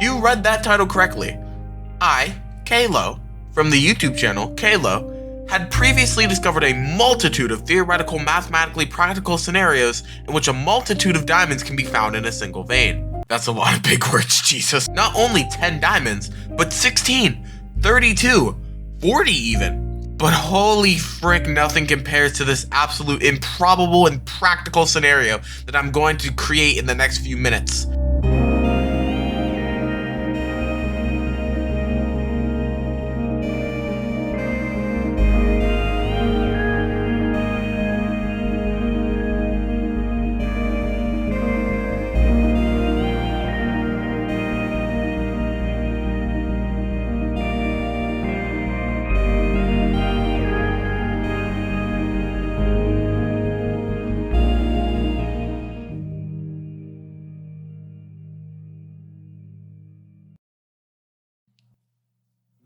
You read that title correctly. I, Kalo, from the YouTube channel Kalo, had previously discovered a multitude of theoretical, mathematically practical scenarios in which a multitude of diamonds can be found in a single vein. That's a lot of big words, Jesus. Not only 10 diamonds, but 16, 32, 40 even. But holy frick, nothing compares to this absolute improbable and practical scenario that I'm going to create in the next few minutes.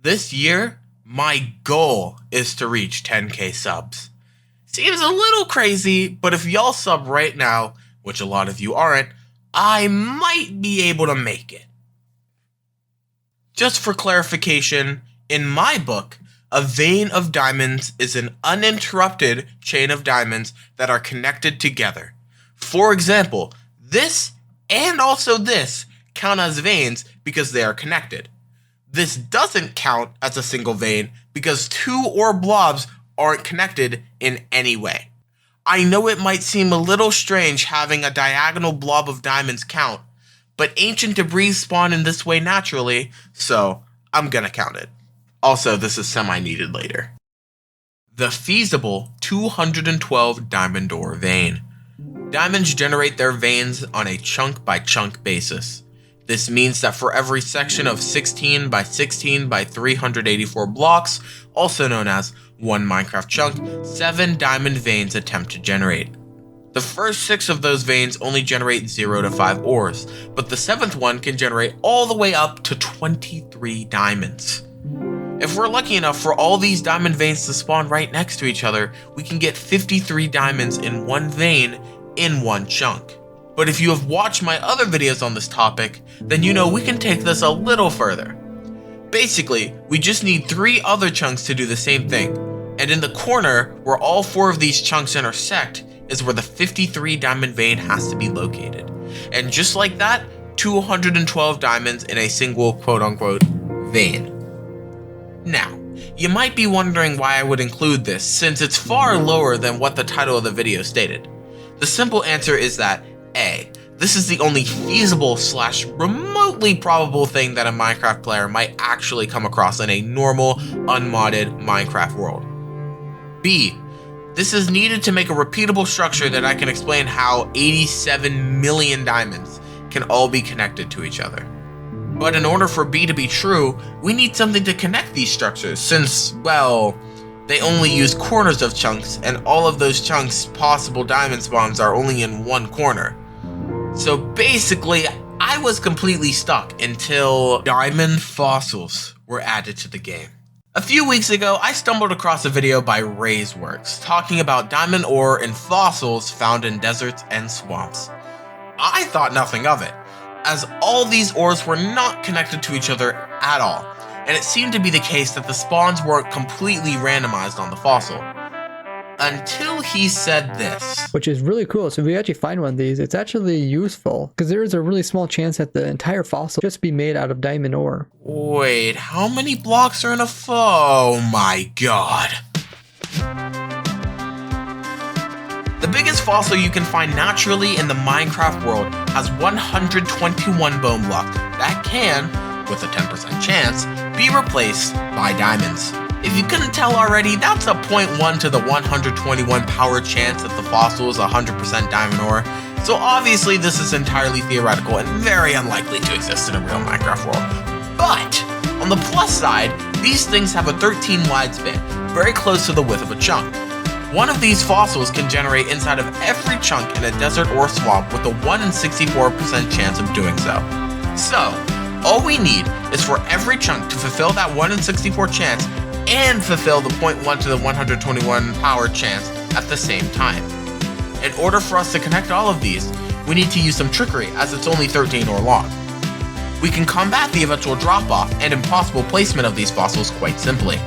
This year, my goal is to reach 10k subs. Seems a little crazy, but if y'all sub right now, which a lot of you aren't, I might be able to make it. Just for clarification, in my book, a vein of diamonds is an uninterrupted chain of diamonds that are connected together. For example, this and also this count as veins because they are connected. This doesn't count as a single vein because two ore blobs aren't connected in any way. I know it might seem a little strange having a diagonal blob of diamonds count, but ancient debris spawn in this way naturally, so I'm gonna count it. Also, this is semi-needed later. The feasible 212 diamond ore vein. Diamonds generate their veins on a chunk by chunk basis. This means that for every section of 16 by 16 by 384 blocks, also known as one Minecraft chunk, 7 diamond veins attempt to generate. The first 6 of those veins only generate 0 to 5 ores, but the 7th one can generate all the way up to 23 diamonds. If we're lucky enough for all these diamond veins to spawn right next to each other, we can get 53 diamonds in one vein in one chunk. But if you have watched my other videos on this topic, then you know we can take this a little further. Basically, we just need 3 other chunks to do the same thing, and in the corner where all 4 of these chunks intersect is where the 53 diamond vein has to be located. And just like that, 212 diamonds in a single quote-unquote vein. Now, you might be wondering why I would include this, since it's far lower than what the title of the video stated. The simple answer is that A, this is the only feasible / remotely probable thing that a Minecraft player might actually come across in a normal, unmodded Minecraft world. B, this is needed to make a repeatable structure that I can explain how 87 million diamonds can all be connected to each other. But in order for B to be true, we need something to connect these structures since, well, they only use corners of chunks, and all of those chunks' possible diamond spawns are only in one corner. So basically, I was completely stuck until diamond fossils were added to the game. A few weeks ago, I stumbled across a video by RaiseWorks talking about diamond ore and fossils found in deserts and swamps. I thought nothing of it, as all these ores were not connected to each other at all, and it seemed to be the case that the spawns weren't completely randomized on the fossil. Until he said this. Which is really cool. So if we actually find one of these, it's actually useful because there is a really small chance that the entire fossil just be made out of diamond ore. Wait, how many blocks are in a Oh my god. The biggest fossil you can find naturally in the Minecraft world has 121 bone block that can, with a 10% chance, be replaced by diamonds. If you couldn't tell already, that's a 0.1 to the 121 power chance that the fossil is 100% diamond ore, so obviously this is entirely theoretical and very unlikely to exist in a real Minecraft world. But, on the plus side, these things have a 13 wide span, very close to the width of a chunk. One of these fossils can generate inside of every chunk in a desert or swamp with a 1 in 64% chance of doing so. So, all we need is for every chunk to fulfill that 1 in 64 chance and fulfill the 0.1 to the 121 power chance at the same time. In order for us to connect all of these, we need to use some trickery as it's only 13 ore long. We can combat the eventual drop-off and impossible placement of these fossils quite simply.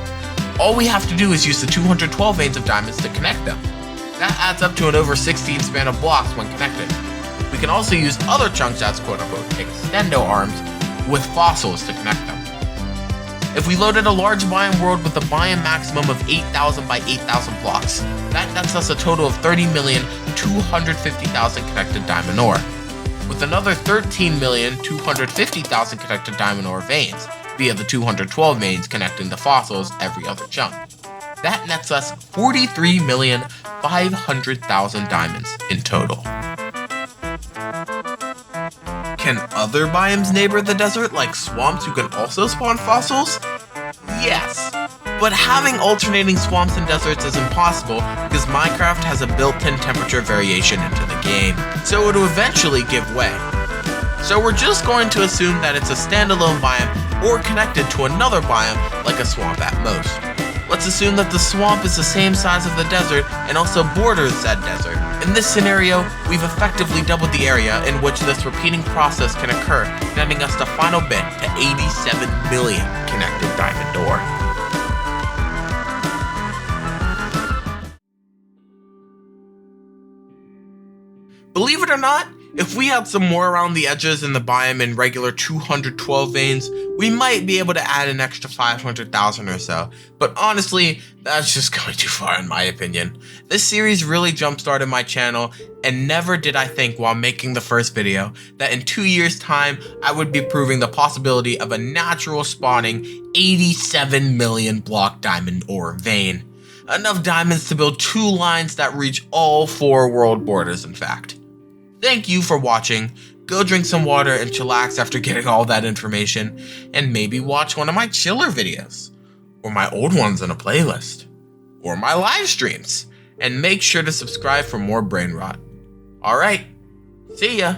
All we have to do is use the 212 veins of diamonds to connect them. That adds up to an over 16 span of blocks when connected. We can also use other chunks as quote-unquote extendo arms with fossils to connect them. If we loaded a large biome world with a biome maximum of 8,000 by 8,000 blocks, that nets us a total of 30,250,000 connected diamond ore, with another 13,250,000 connected diamond ore veins, via the 212 veins connecting the fossils every other chunk. That nets us 43,500,000 diamonds in total. Can other biomes neighbor the desert, like swamps who can also spawn fossils? Yes, but having alternating swamps and deserts is impossible because Minecraft has a built-in temperature variation into the game, so it'll eventually give way. So we're just going to assume that it's a standalone biome or connected to another biome like a swamp at most. Let's assume that the swamp is the same size as the desert and also borders said desert. In this scenario, we've effectively doubled the area in which this repeating process can occur, netting us the final bit to 87 million connected diamond ore. Believe it or not, if we had some more around the edges in the biome in regular 212 veins, we might be able to add an extra 500,000 or so, but honestly, that's just going too far in my opinion. This series really jump-started my channel, and never did I think while making the first video that in 2 years' time, I would be proving the possibility of a natural spawning 87 million block diamond ore vein. Enough diamonds to build 2 lines that reach all 4 world borders, in fact. Thank you for watching. Go drink some water and chillax after getting all that information, and maybe watch one of my chiller videos, or my old ones in a playlist, or my live streams, and make sure to subscribe for more brain rot. Alright, see ya!